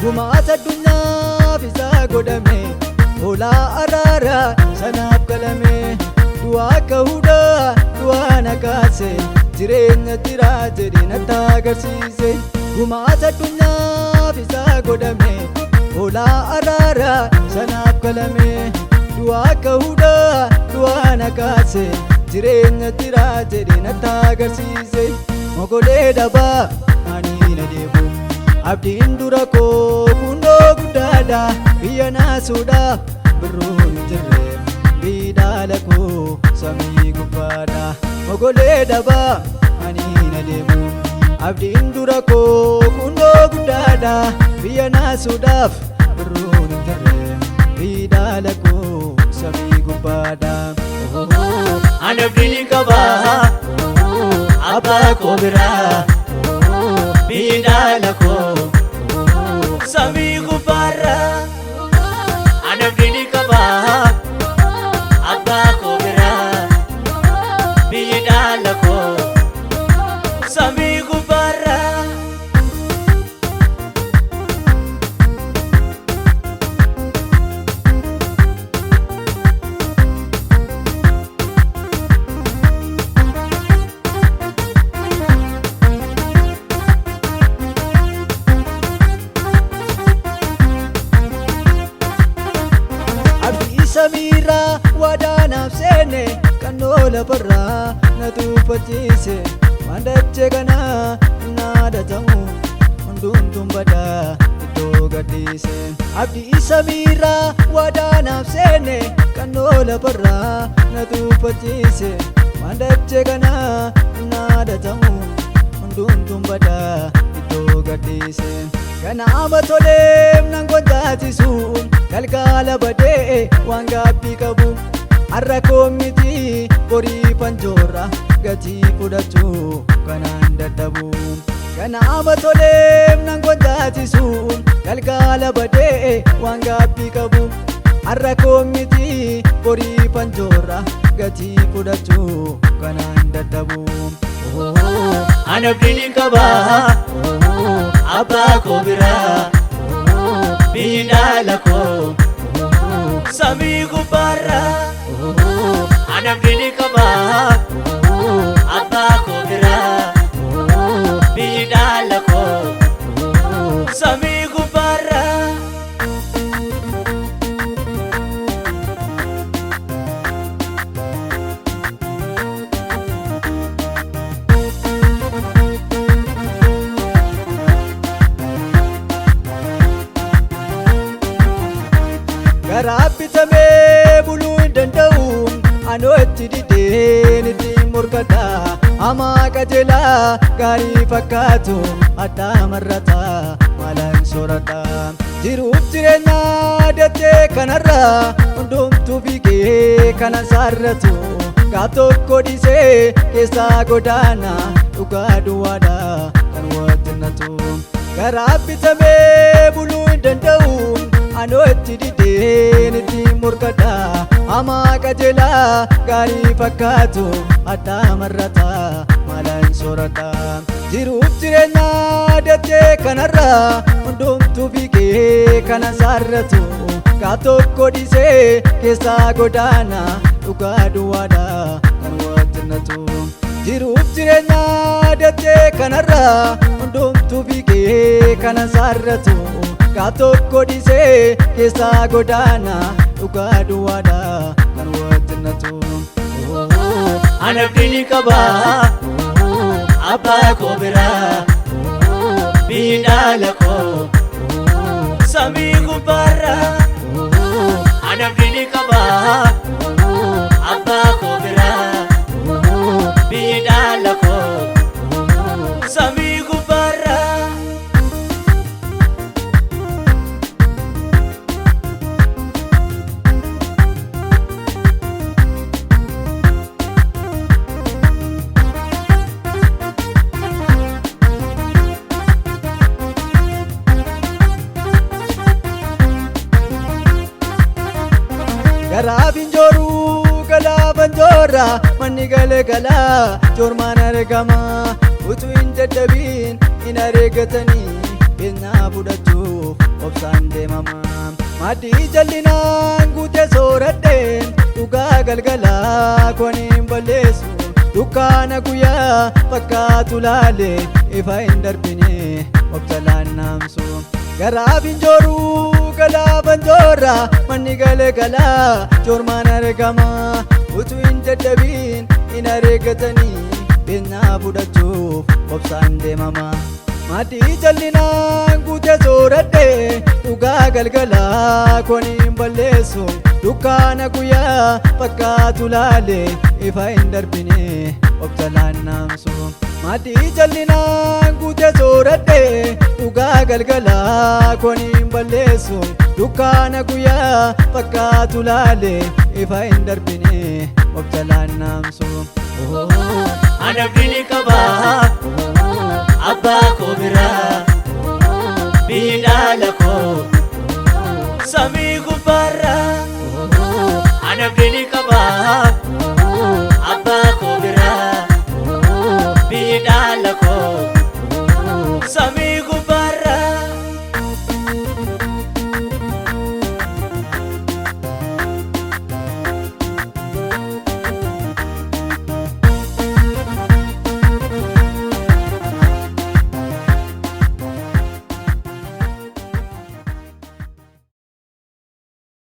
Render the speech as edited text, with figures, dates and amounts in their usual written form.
Gumaata addunyaaf isaa godhame hoolaa araara sanaaf galame du'aa ka'uudha du'aa na kaase jireenya jira jedhee natti agarsiise. Gumaata addunyaaf isaa godhame hoolaa araara sanaaf galame du'aa ka'uudha du'aa na kaase jireenya jira jedhee natti agarsiise. Mogolee dhabaa ani na deebu abdiin dura koo kundoo guddaadha biyya naasuudhaaf birruun hin jirre biidhaala koo samii gubbaadha. Mogolee dhabaa ani na deemu abdiin dura koo kundoo guddaadha biyya naasuudhaaf birruun hin jirre biidhaala koo samii gubbaadha. Ani abdii qaba abbaa koo biraa biidhaala koo samii gubbaarra. Ani abdii qaba abbaa koo biraa biidhaala koo samii gubbaarra. Samiirraa waadaanaaf seene kannoo lafarraa na tuuffachiise waan dachee kanaa naadatamu hundumtuun badaa iddoo gadhiise. Abdii samiirraa waadaanaaf seene kannoo lafarraa na tuuffachiise waan dachee kanaa naadatamu hundumtuun badaa iddoo gadhiise. Kanaama toleem nan gonjaatisu galgala badee waan gaabbii qabu har'a koo miti borii panjoorra gatii fudhachuu kanaan dadhabu. Kanaama toleem nan gonjaatisu galgala badee waan gaabbii qabu har'a koo miti borii panjoorra gatii fudhachuu kanaan dadhabu. Ani abdii qaba abbaa koo biraa biidhaala koo samii gubbaarra. Ani abdii qaba abbaa koo biraa biidhaala koo samii gubbaarra. Garaa bitamee buluu hin danda'u anoo itti dideen itti morkata hamaa qajeelaa gaarii fakkaatu addaa marrata maalaan soorata. Jiruuf jireenya dachee kanarra hundumtuu fiigee kana saarratu gaaf tokko dhiisee keessaa godaana dhugaa duwwaadha kan wajjinnatu. Garaa bitamee buluu hin danda'u anoo itti dideen itti morkata hamaa qajeelaa gaarii fakkaatu addaa marrata maalaan soorata. Jiruuf jireenya dachee kanarra hundumtuu fiigee kana saarratu gaaf tokko dhiisee keessaa godaana dhugaa duwwaadha kan wajjinnatu. Jiruuf jireenya dachee kanarra hundumtuu fiigee kana saarratu gaaf tokko dhiisee keessaa godaana dhugaa duwwaadha kan wajjinnatu. Ani abdii qaba abbaa koo biraa biidhaala koo samii gubbaarra. Ani abdii qaba abbaa koo biraa biidhaala koo samii gubbaarra. fanjoorra manni galgala joormaan argama utuu hin dadhabiin hin areegatanii kennaa fudhachuuf obsaan deemama maaddii jallinaan guutee sooradheen dhugaa galgalaa koniin balleessu dukkaana guyyaa fakkaatu laale ifa hin darbine obsalaan naamsu garaaf hin jooruu galaafan joorra manni galgalaa joormaan argama utuu hin dadhabiin hin areegatanii kennaa fudhachuuf obsaan deemama maaddii jallinaan guutee sooradhee dhugaa galgalaa koniin balleessu dukkaana guyyaa fakkaatu laale ifa hin darbine obsalaan naamsu maaddii jallinaan guutee sooradhee dhugaa galgalaa koniin balleessu dukkaana guyyaa fakkaatu laale ifa hin darbine obsalaan naamsu Anabdini qaba